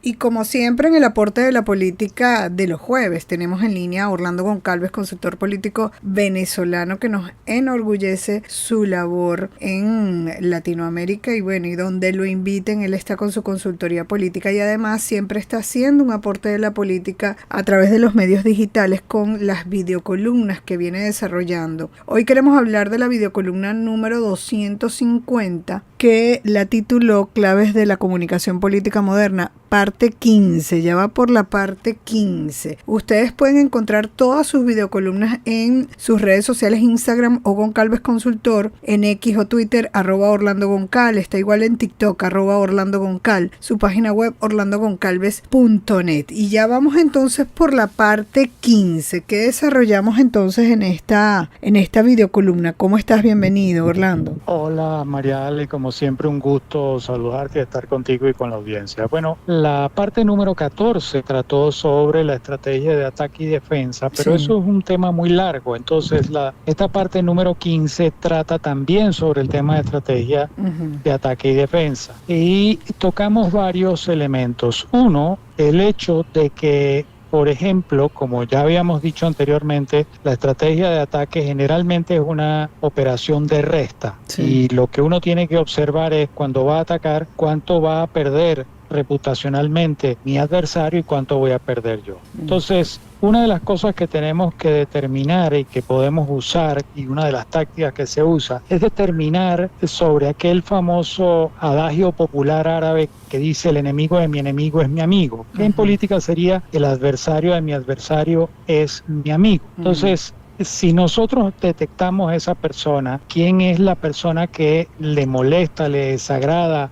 Y como siempre en el aporte de la política de los jueves tenemos en línea a Orlando Goncalves, consultor político venezolano que nos enorgullece su labor en Latinoamérica y bueno, y donde lo inviten, él está con su consultoría política y además siempre está haciendo un aporte de la política a través de los medios digitales con las videocolumnas que viene desarrollando. Hoy queremos hablar de la videocolumna número 250 que la tituló Claves de la comunicación política moderna, parte 15, ya va por la parte 15. Ustedes pueden encontrar todas sus videocolumnas en sus redes sociales, Instagram o Goncalves Consultor, en X o Twitter, @OrlandoGoncal, está igual en TikTok, @OrlandoGoncal, su página web orlandogoncalves.net. Y ya vamos entonces por la parte 15. ¿Qué desarrollamos entonces en esta videocolumna? ¿Cómo estás? Bienvenido, Orlando. Hola, Mariale, como siempre un gusto saludarte y estar contigo y con la audiencia. Bueno, la parte número 14 trató sobre la estrategia de ataque y defensa, pero Sí. eso es un tema muy largo. Entonces, esta parte número 15 trata también sobre el tema de estrategia de ataque y defensa. Y tocamos varios elementos. Uno, el hecho de que, por ejemplo, como ya habíamos dicho anteriormente, la estrategia de ataque generalmente es una operación de resta. Sí. Y lo que uno tiene que observar es cuando va a atacar, cuánto va a perder reputacionalmente mi adversario y cuánto voy a perder yo. Entonces, una de las cosas que tenemos que determinar y que podemos usar, y una de las tácticas que se usa, es determinar sobre aquel famoso adagio popular árabe que dice el enemigo de mi enemigo es mi amigo. Que en política sería el adversario de mi adversario es mi amigo. Entonces, si nosotros detectamos a esa persona, quién es la persona que le molesta, le desagrada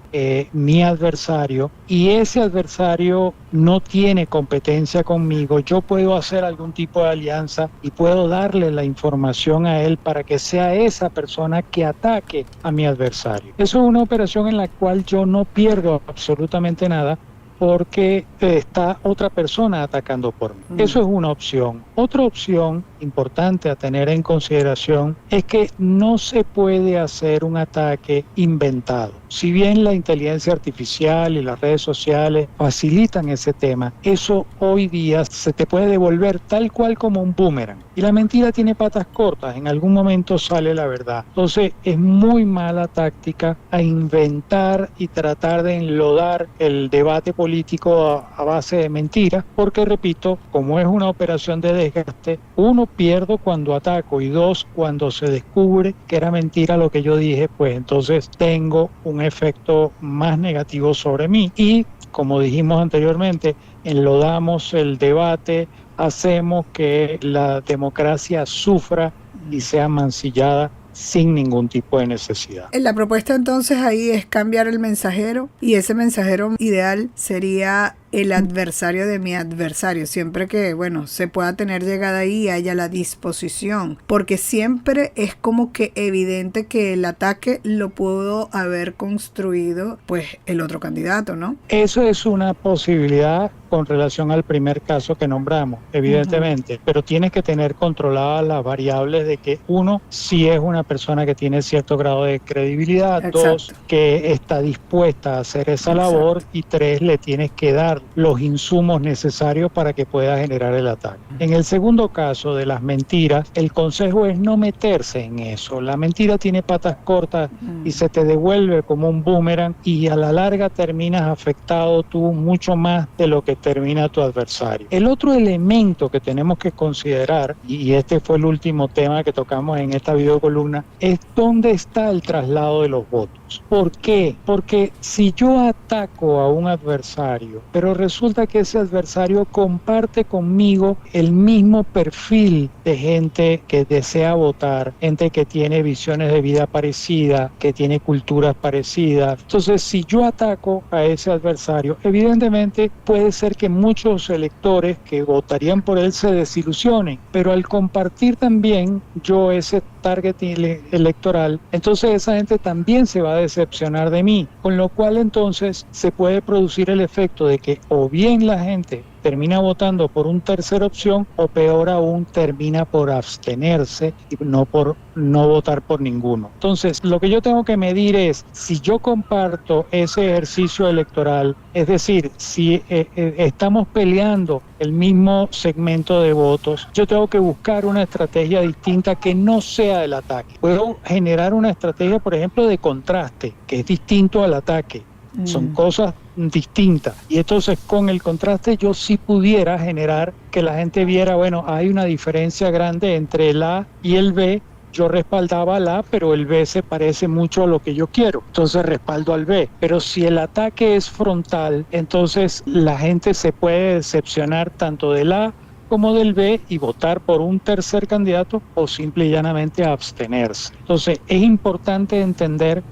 mi adversario, y ese adversario no tiene competencia conmigo, yo puedo hacer algún tipo de alianza y puedo darle la información a él para que sea esa persona que ataque a mi adversario. Eso es una operación en la cual yo no pierdo absolutamente nada, porque está otra persona atacando por mí. Eso es una opción. Otra opción importante a tener en consideración es que no se puede hacer un ataque inventado. Si bien la inteligencia artificial y las redes sociales facilitan ese tema, eso hoy día se te puede devolver tal cual como un boomerang. Y la mentira tiene patas cortas, en algún momento sale la verdad. Entonces es muy mala táctica a inventar y tratar de enlodar el debate político a base de mentiras, porque repito, como es una operación de desgaste, uno, pierdo cuando ataco, y dos, cuando se descubre que era mentira lo que yo dije, pues entonces tengo un efecto más negativo sobre mí. Y como dijimos anteriormente, enlodamos el debate, hacemos que la democracia sufra y sea mancillada sin ningún tipo de necesidad. La propuesta entonces ahí es cambiar el mensajero, y ese mensajero ideal sería el adversario de mi adversario, siempre que, bueno, se pueda tener llegada ahí y haya la disposición, porque siempre es como que evidente que el ataque lo pudo haber construido pues el otro candidato, ¿no? Eso es una posibilidad con relación al primer caso que nombramos, evidentemente, pero tienes que tener controladas las variables de que, uno, si es una persona que tiene cierto grado de credibilidad, Exacto. dos, que está dispuesta a hacer esa labor, y tres, le tienes que dar los insumos necesarios para que pueda generar el ataque. En el segundo caso de las mentiras, el consejo es no meterse en eso. La mentira tiene patas cortas y se te devuelve como un boomerang, y a la larga terminas afectado tú mucho más de lo que termina tu adversario. El otro elemento que tenemos que considerar, y este fue el último tema que tocamos en esta videocolumna, es dónde está el traslado de los votos. ¿Por qué? Porque si yo ataco a un adversario, pero resulta que ese adversario comparte conmigo el mismo perfil de gente que desea votar, gente que tiene visiones de vida parecidas, que tiene culturas parecidas. Entonces, si yo ataco a ese adversario, evidentemente puede ser que muchos electores que votarían por él se desilusionen, pero al compartir también yo ese target electoral, entonces esa gente también se va a decepcionar de mí, con lo cual entonces se puede producir el efecto de que o bien la gente termina votando por una tercera opción o peor aún termina por abstenerse y no votar por ninguno. Entonces, lo que yo tengo que medir es si yo comparto ese ejercicio electoral, es decir, si estamos peleando el mismo segmento de votos, yo tengo que buscar una estrategia distinta que no sea el ataque. Puedo generar una estrategia, por ejemplo, de contraste, que es distinto al ataque. Son cosas distintas. Y entonces con el contraste yo sí pudiera generar que la gente viera, bueno, hay una diferencia grande entre el A y el B. Yo respaldaba al A, pero el B se parece mucho a lo que yo quiero. Entonces respaldo al B. Pero si el ataque es frontal, entonces la gente se puede decepcionar tanto del A como del B y votar por un tercer candidato o simple y llanamente abstenerse. Entonces es importante entender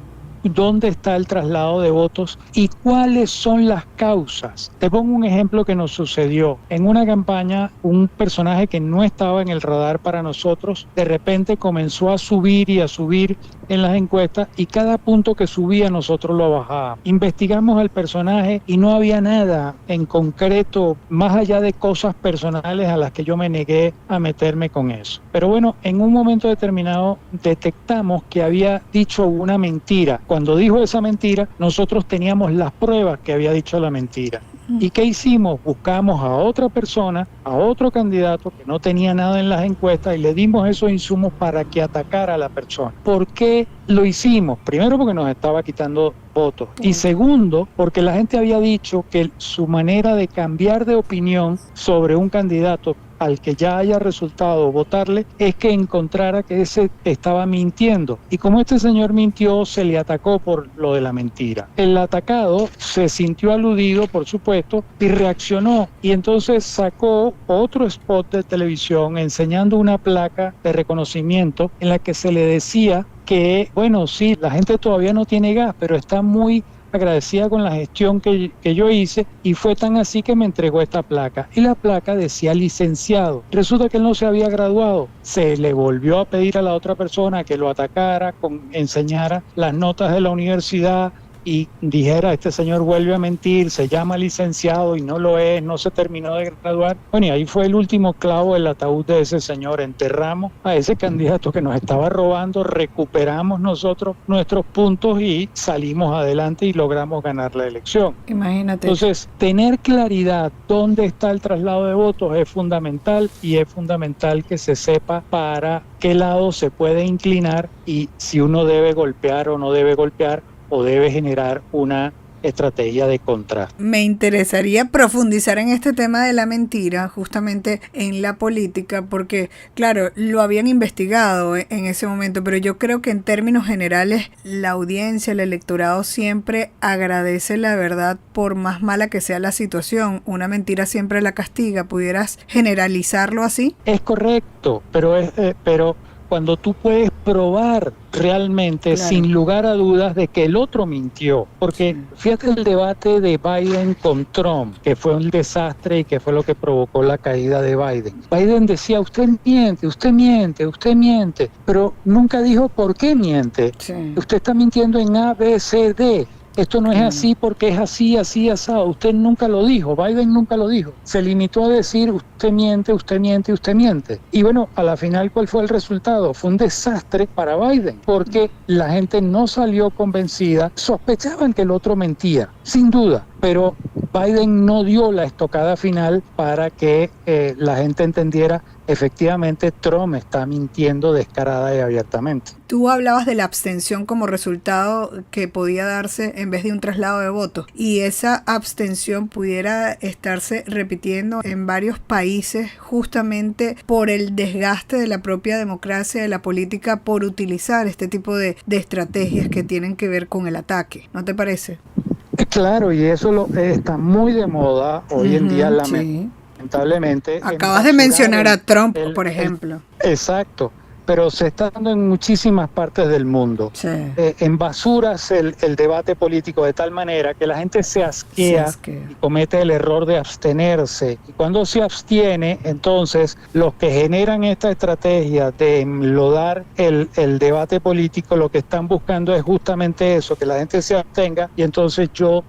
dónde está el traslado de votos y cuáles son las causas. Te pongo un ejemplo que nos sucedió. En una campaña, un personaje que no estaba en el radar para nosotros, de repente comenzó a subir y a subir en las encuestas y cada punto que subía nosotros lo bajábamos. Investigamos al personaje y no había nada en concreto, más allá de cosas personales a las que yo me negué a meterme con eso. Pero bueno, en un momento determinado detectamos que había dicho una mentira. Cuando dijo esa mentira, nosotros teníamos las pruebas que había dicho la mentira. ¿Y qué hicimos? Buscamos a otra persona, a otro candidato que no tenía nada en las encuestas y le dimos esos insumos para que atacara a la persona. ¿Por qué lo hicimos? Primero porque nos estaba quitando votos y segundo porque la gente había dicho que su manera de cambiar de opinión sobre un candidato al que ya haya resultado votarle es que encontrara que ese estaba mintiendo. Y como este señor mintió, se le atacó por lo de la mentira. El atacado se sintió aludido, por supuesto, y reaccionó. Y entonces sacó otro spot de televisión enseñando una placa de reconocimiento en la que se le decía que, bueno, sí, la gente todavía no tiene gas, pero está muy agradecida con la gestión que yo hice y fue tan así que me entregó esta placa. Y la placa decía licenciado. Resulta que él no se había graduado. Se le volvió a pedir a la otra persona que lo atacara, enseñara las notas de la universidad y dijera, este señor vuelve a mentir, se llama licenciado y no lo es, no se terminó de graduar. Bueno, y ahí fue el último clavo del ataúd de ese señor. Enterramos a ese candidato que nos estaba robando, recuperamos nosotros nuestros puntos y salimos adelante y logramos ganar la elección. Imagínate. Entonces, tener claridad dónde está el traslado de votos es fundamental y es fundamental que se sepa para qué lado se puede inclinar y si uno debe golpear o no debe golpear o debe generar una estrategia de contraste. Me interesaría profundizar en este tema de la mentira, justamente en la política, porque, claro, lo habían investigado en ese momento, pero yo creo que en términos generales la audiencia, el electorado siempre agradece la verdad por más mala que sea la situación. Una mentira siempre la castiga. ¿Pudieras generalizarlo así? Es correcto, pero cuando tú puedes probar realmente, claro, sin lugar a dudas de que el otro mintió. Porque fíjate el debate de Biden con Trump, que fue un desastre y que fue lo que provocó la caída de Biden. Biden decía, usted miente, usted miente, usted miente, pero nunca dijo por qué miente. Sí. Usted está mintiendo en A, B, C, D. Esto no es así porque es así, así, asado. Usted nunca lo dijo, Biden nunca lo dijo. Se limitó a decir, usted miente, usted miente, usted miente. Y bueno, a la final, ¿cuál fue el resultado? Fue un desastre para Biden, porque la gente no salió convencida. Sospechaban que el otro mentía, sin duda, pero Biden no dio la estocada final para que la gente entendiera efectivamente Trump está mintiendo descarada y abiertamente. Tú hablabas de la abstención como resultado que podía darse en vez de un traslado de votos, y esa abstención pudiera estarse repitiendo en varios países justamente por el desgaste de la propia democracia, de la política, por utilizar este tipo de estrategias que tienen que ver con el ataque. ¿No te parece? Claro, y eso está muy de moda hoy en día, lamentablemente. Acabas de mencionar a Trump, por ejemplo. Exacto, pero se está dando en muchísimas partes del mundo. Sí. Embasuras el debate político de tal manera que la gente se asquea y comete el error de abstenerse. Y cuando se abstiene, entonces los que generan esta estrategia de enlodar el debate político, lo que están buscando es justamente eso, que la gente se abstenga y entonces yo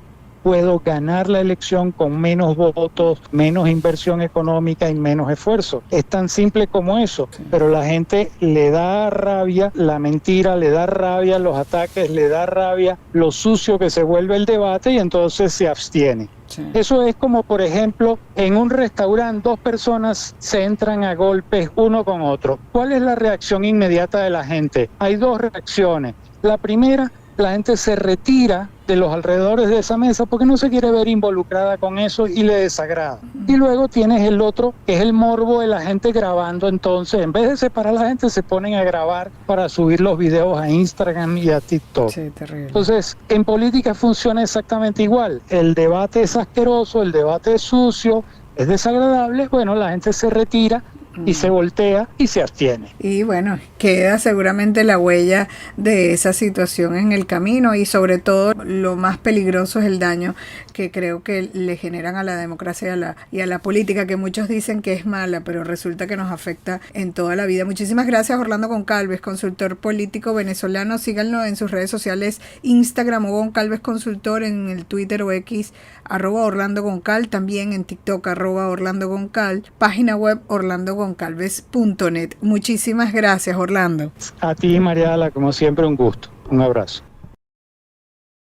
puedo ganar la elección con menos votos, menos inversión económica y menos esfuerzo. Es tan simple como eso, pero la gente le da rabia la mentira, le da rabia los ataques, le da rabia lo sucio que se vuelve el debate y entonces se abstiene. Sí. Eso es como, por ejemplo, en un restaurante 2 personas se entran a golpes uno con otro. ¿Cuál es la reacción inmediata de la gente? Hay 2 reacciones. La primera, la gente se retira de los alrededores de esa mesa porque no se quiere ver involucrada con eso y le desagrada. Y luego tienes el otro, que es el morbo de la gente grabando. Entonces, en vez de separar a la gente, se ponen a grabar para subir los videos a Instagram y a TikTok. Sí, terrible. Entonces, en política funciona exactamente igual. El debate es asqueroso, el debate es sucio, es desagradable. Bueno, la gente se retira y se voltea y se abstiene. Y bueno, queda seguramente la huella de esa situación en el camino, y sobre todo lo más peligroso es el daño que creo que le generan a la democracia y a la política, que muchos dicen que es mala, pero resulta que nos afecta en toda la vida. Muchísimas gracias, Orlando Goncalves, consultor político venezolano. Síganlo en sus redes sociales, Instagram o Goncalves Consultor, en el Twitter o X, @Orlando Goncal, también en TikTok, @Orlando Goncal, página web orlandogoncalves.net. Muchísimas gracias, Orlando. A ti, Mariala, como siempre, un gusto. Un abrazo.